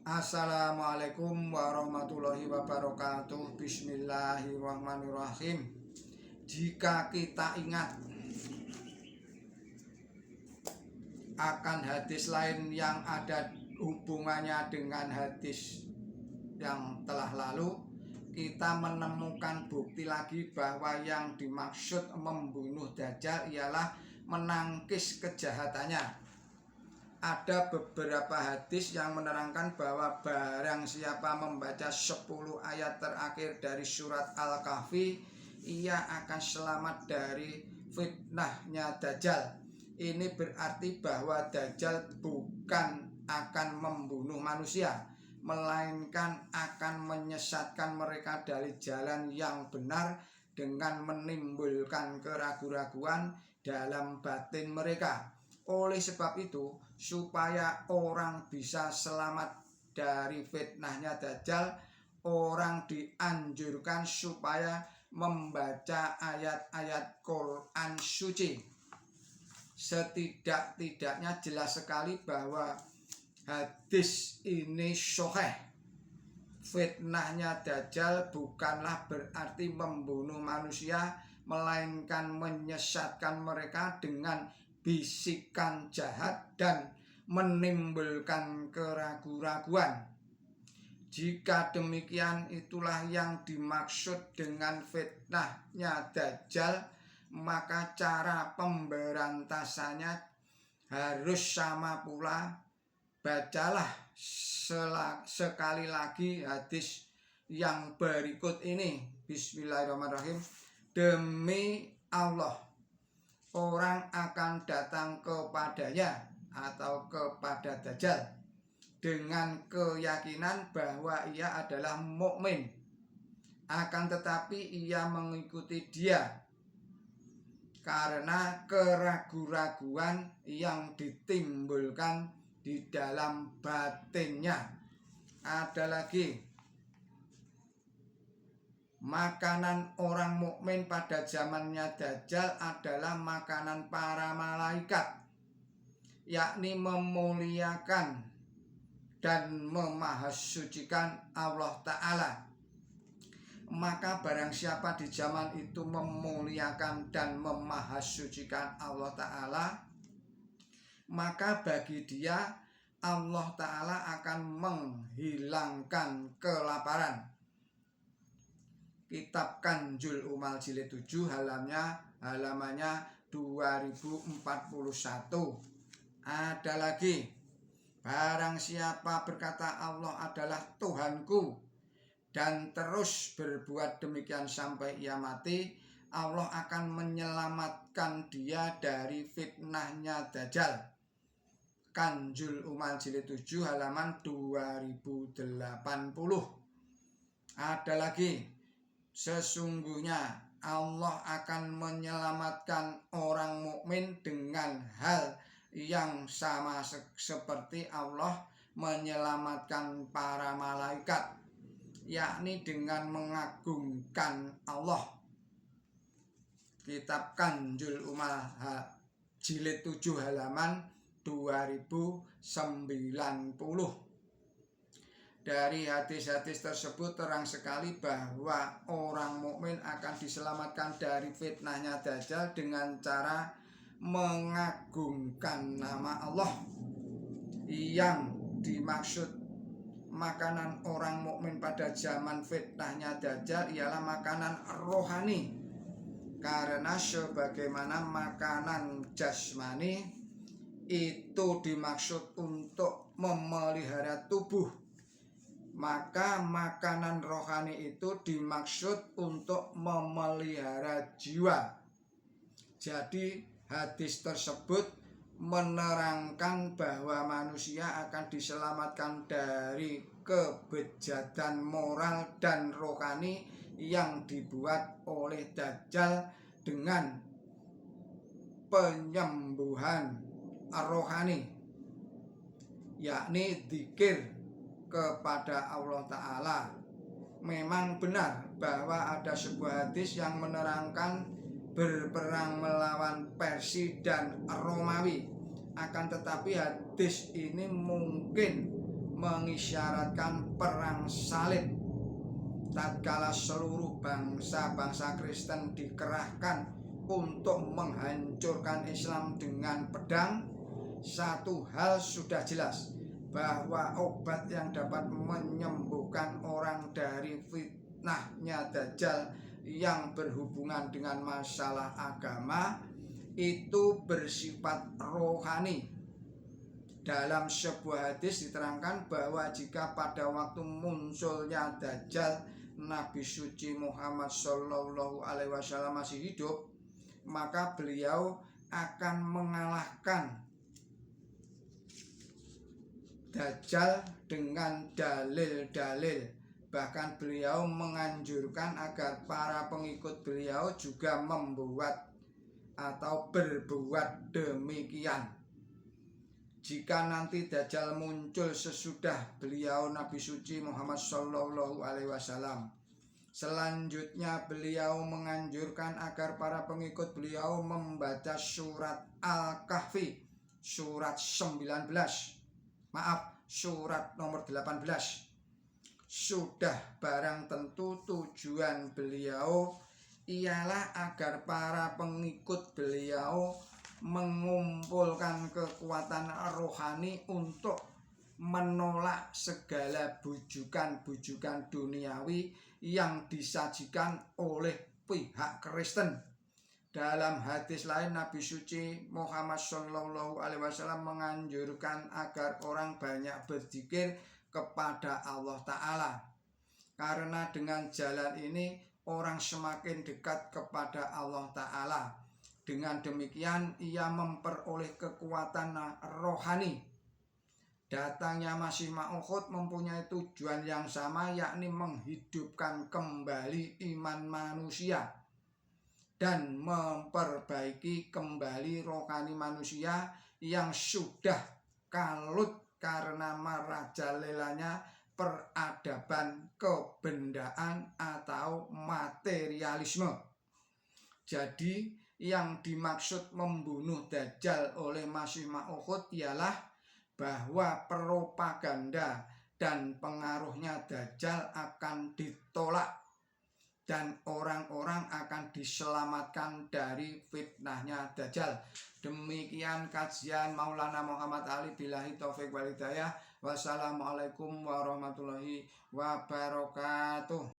Assalamualaikum warahmatullahi wabarakatuh. Bismillahirrahmanirrahim. Jika kita ingat akan hadis lain yang ada hubungannya dengan hadis yang telah lalu, kita menemukan bukti lagi bahwa yang dimaksud membunuh Dajjal ialah menangkis kejahatannya. Ada beberapa hadis yang menerangkan bahwa barang siapa membaca 10 ayat terakhir dari surat Al-Kahfi, ia akan selamat dari fitnahnya Dajjal. Ini berarti bahwa Dajjal bukan akan membunuh manusia, melainkan akan menyesatkan mereka dari jalan yang benar dengan menimbulkan keraguan-raguan dalam batin mereka. Oleh sebab itu, supaya orang bisa selamat dari fitnahnya Dajjal, orang dianjurkan supaya membaca ayat-ayat Quran suci. Setidak-tidaknya jelas sekali bahwa hadis ini sahih. Fitnahnya Dajjal bukanlah berarti membunuh manusia, melainkan menyesatkan mereka dengan bisikan jahat dan menimbulkan keraguan-raguan. Jika demikian, itulah yang dimaksud dengan fitnahnya Dajjal, maka cara pemberantasannya harus sama pula. Bacalah sekali lagi hadis yang berikut ini. Bismillahirrahmanirrahim. Demi Allah, orang akan datang kepadanya atau kepada Dajjal dengan keyakinan bahwa ia adalah mukmin. Akan tetapi ia mengikuti dia karena keraguan-raguan yang ditimbulkan di dalam batinnya. Ada lagi, makanan orang mukmin pada zamannya Dajjal adalah makanan para malaikat, yakni memuliakan dan memahasucikan Allah Ta'ala. Maka barang siapa di zaman itu memuliakan dan memahasucikan Allah Ta'ala, maka bagi dia Allah Ta'ala akan menghilangkan kelaparan. Kitab Kanjul Umal jilid 7 halamannya 2041. Ada lagi, barang siapa berkata Allah adalah Tuhanku dan terus berbuat demikian sampai ia mati, Allah akan menyelamatkan dia dari fitnahnya Dajjal. Kanjul Umal jilid 7 halaman 2080. Ada lagi, sesungguhnya Allah akan menyelamatkan orang mukmin dengan hal yang sama seperti Allah menyelamatkan para malaikat, yakni dengan mengagungkan Allah. Kitab Kanjul Umal jilid 7 halaman 2090. Dari hadis-hadis tersebut terang sekali bahwa orang mukmin akan diselamatkan dari fitnahnya Dajjal dengan cara mengagungkan nama Allah. Yang dimaksud makanan orang mukmin pada zaman fitnahnya Dajjal ialah makanan rohani, karena sebagaimana makanan jasmani itu dimaksud untuk memelihara tubuh, maka makanan rohani itu dimaksud untuk memelihara jiwa. Jadi hadis tersebut menerangkan bahwa manusia akan diselamatkan dari kebejatan moral dan rohani yang dibuat oleh Dajjal dengan penyembuhan rohani, yakni dzikir kepada Allah Ta'ala. Memang benar bahwa ada sebuah hadis yang menerangkan berperang melawan Persia dan Romawi. Akan tetapi hadis ini mungkin mengisyaratkan perang salib. Tatkala seluruh bangsa-bangsa Kristen dikerahkan untuk menghancurkan Islam dengan pedang, satu hal sudah jelas, bahwa obat yang dapat menyembuhkan orang dari fitnahnya Dajjal yang berhubungan dengan masalah agama itu bersifat rohani. Dalam sebuah hadis diterangkan bahwa jika pada waktu munculnya Dajjal Nabi suci Muhammad Shallallahu Alaihi Wasallam masih hidup, maka beliau akan mengalahkan Dajjal dengan dalil-dalil. Bahkan beliau menganjurkan agar para pengikut beliau juga membuat atau berbuat demikian. Jika nanti Dajjal muncul sesudah beliau Nabi suci Muhammad Shallallahu Alaihi Wasallam, selanjutnya beliau menganjurkan agar para pengikut beliau membaca surat Al-Kahfi, surat 19, surat nomor 18. Sudah barang tentu tujuan beliau ialah agar para pengikut beliau mengumpulkan kekuatan rohani untuk menolak segala bujukan-bujukan duniawi yang disajikan oleh pihak Kristen. Dalam hadis lain Nabi suci Muhammad Shallallahu Alaihi Wasallam menganjurkan agar orang banyak berzikir kepada Allah Ta'ala, karena dengan jalan ini orang semakin dekat kepada Allah Ta'ala. Dengan demikian ia memperoleh kekuatan rohani. Datangnya Masih Maud mempunyai tujuan yang sama, yakni menghidupkan kembali iman manusia dan memperbaiki kembali rohani manusia yang sudah kalut karena merajalelanya peradaban kebendaan atau materialisme. Jadi yang dimaksud membunuh Dajjal oleh Masih Maud ialah bahwa propaganda dan pengaruhnya Dajjal akan ditolak dan orang-orang akan diselamatkan dari fitnahnya Dajjal. Demikian kajian Maulana Muhammad Ali, billahi taufik wal hidayah. Wassalamualaikum warahmatullahi wabarakatuh.